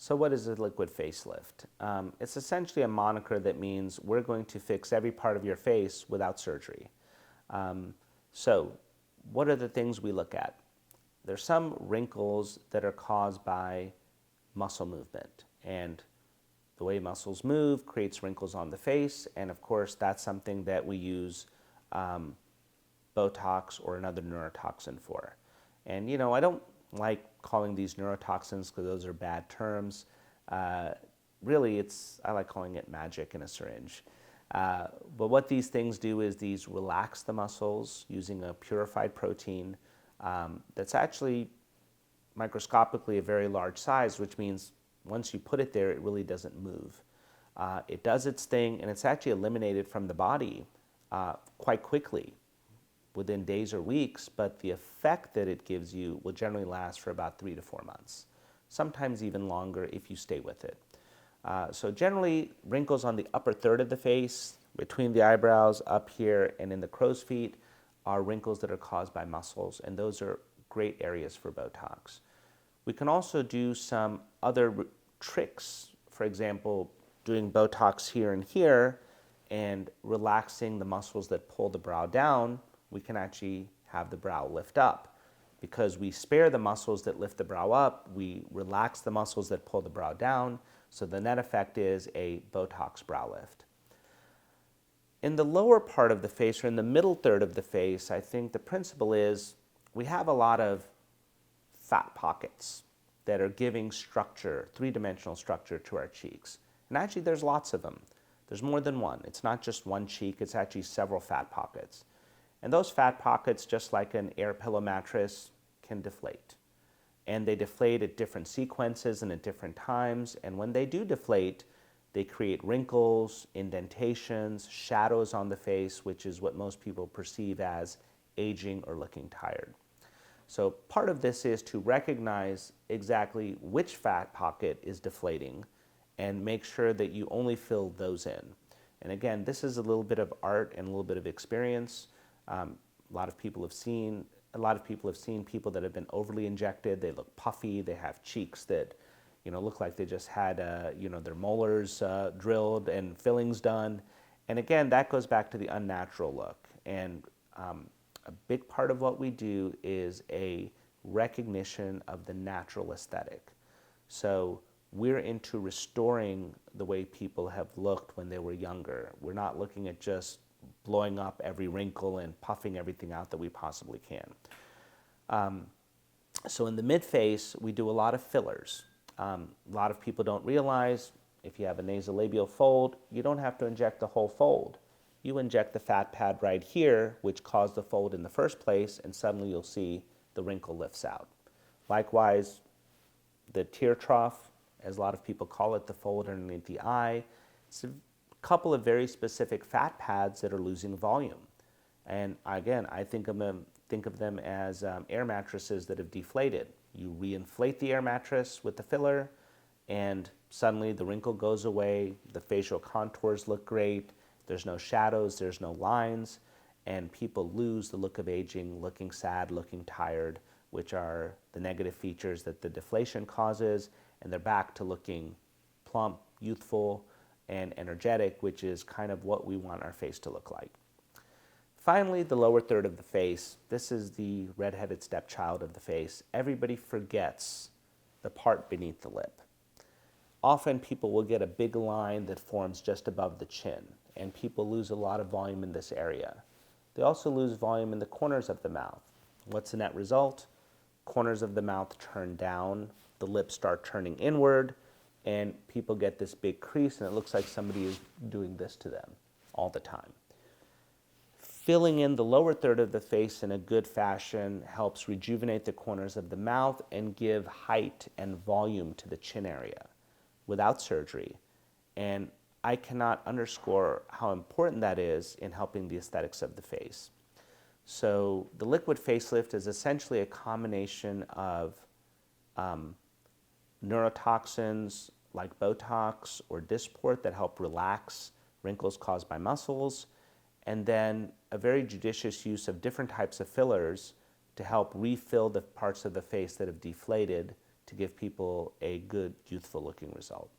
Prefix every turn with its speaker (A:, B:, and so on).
A: So what is a liquid facelift? It's essentially a moniker that means we're going to fix every part of your face without surgery. So what are the things we look at? There's some wrinkles that are caused by muscle movement, and the way muscles move creates wrinkles on the face, and of course that's something that we use Botox or another neurotoxin for. And you know, I don't like calling these neurotoxins because those are bad terms. Really, I like calling it magic in a syringe. But what these things do is these relax the muscles using a purified protein that's actually microscopically a very large size, which means once you put it there, it really doesn't move. It does its thing, and it's actually eliminated from the body quite quickly, within days or weeks, but the effect that it gives you will generally last for about 3 to 4 months, sometimes even longer if you stay with it. So generally, wrinkles on the upper third of the face, between the eyebrows, up here, and in the crow's feet are wrinkles that are caused by muscles, and those are great areas for Botox. We can also do some other tricks, for example, doing Botox here and here and relaxing the muscles that pull the brow down. We can actually have the brow lift up. Because we spare the muscles that lift the brow up, we relax the muscles that pull the brow down, so the net effect is a Botox brow lift. In the lower part of the face, or in the middle third of the face, I think the principle is we have a lot of fat pockets that are giving structure, three-dimensional structure to our cheeks. And actually there's lots of them. There's more than one. It's not just one cheek, it's actually several fat pockets. And those fat pockets, just like an air pillow mattress, can deflate. And they deflate at different sequences and at different times. And when they do deflate, they create wrinkles, indentations, shadows on the face, which is what most people perceive as aging or looking tired. So part of this is to recognize exactly which fat pocket is deflating and make sure that you only fill those in. And again, this is a little bit of art and a little bit of experience. A lot of people have seen people that have been overly injected. They look puffy. They have cheeks that, you know, look like they just had, their molars drilled and fillings done. And again, that goes back to the unnatural look. And a big part of what we do is a recognition of the natural aesthetic. So we're into restoring the way people have looked when they were younger. We're not looking at just blowing up every wrinkle and puffing everything out that we possibly can. So in the mid-face, we do a lot of fillers. A lot of people don't realize if you have a nasolabial fold, you don't have to inject the whole fold. You inject the fat pad right here, which caused the fold in the first place, and suddenly you'll see the wrinkle lifts out. Likewise, the tear trough, as a lot of people call it, the fold underneath the eye, it's a couple of very specific fat pads that are losing volume. And again, I think of them as air mattresses that have deflated. You reinflate the air mattress with the filler, and suddenly the wrinkle goes away, the facial contours look great, there's no shadows, there's no lines, and people lose the look of aging, looking sad, looking tired, which are the negative features that the deflation causes, and they're back to looking plump, youthful, and energetic, which is kind of what we want our face to look like. Finally, the lower third of the face. This is the redheaded stepchild of the face. Everybody forgets the part beneath the lip. Often people will get a big line that forms just above the chin, and people lose a lot of volume in this area. They also lose volume in the corners of the mouth. What's the net result? Corners of the mouth turn down, the lips start turning inward, and people get this big crease, and it looks like somebody is doing this to them all the time. Filling in the lower third of the face in a good fashion helps rejuvenate the corners of the mouth and give height and volume to the chin area without surgery. And I cannot underscore how important that is in helping the aesthetics of the face. So the liquid facelift is essentially a combination of neurotoxins like Botox or Dysport that help relax wrinkles caused by muscles, and then a very judicious use of different types of fillers to help refill the parts of the face that have deflated to give people a good, youthful looking result.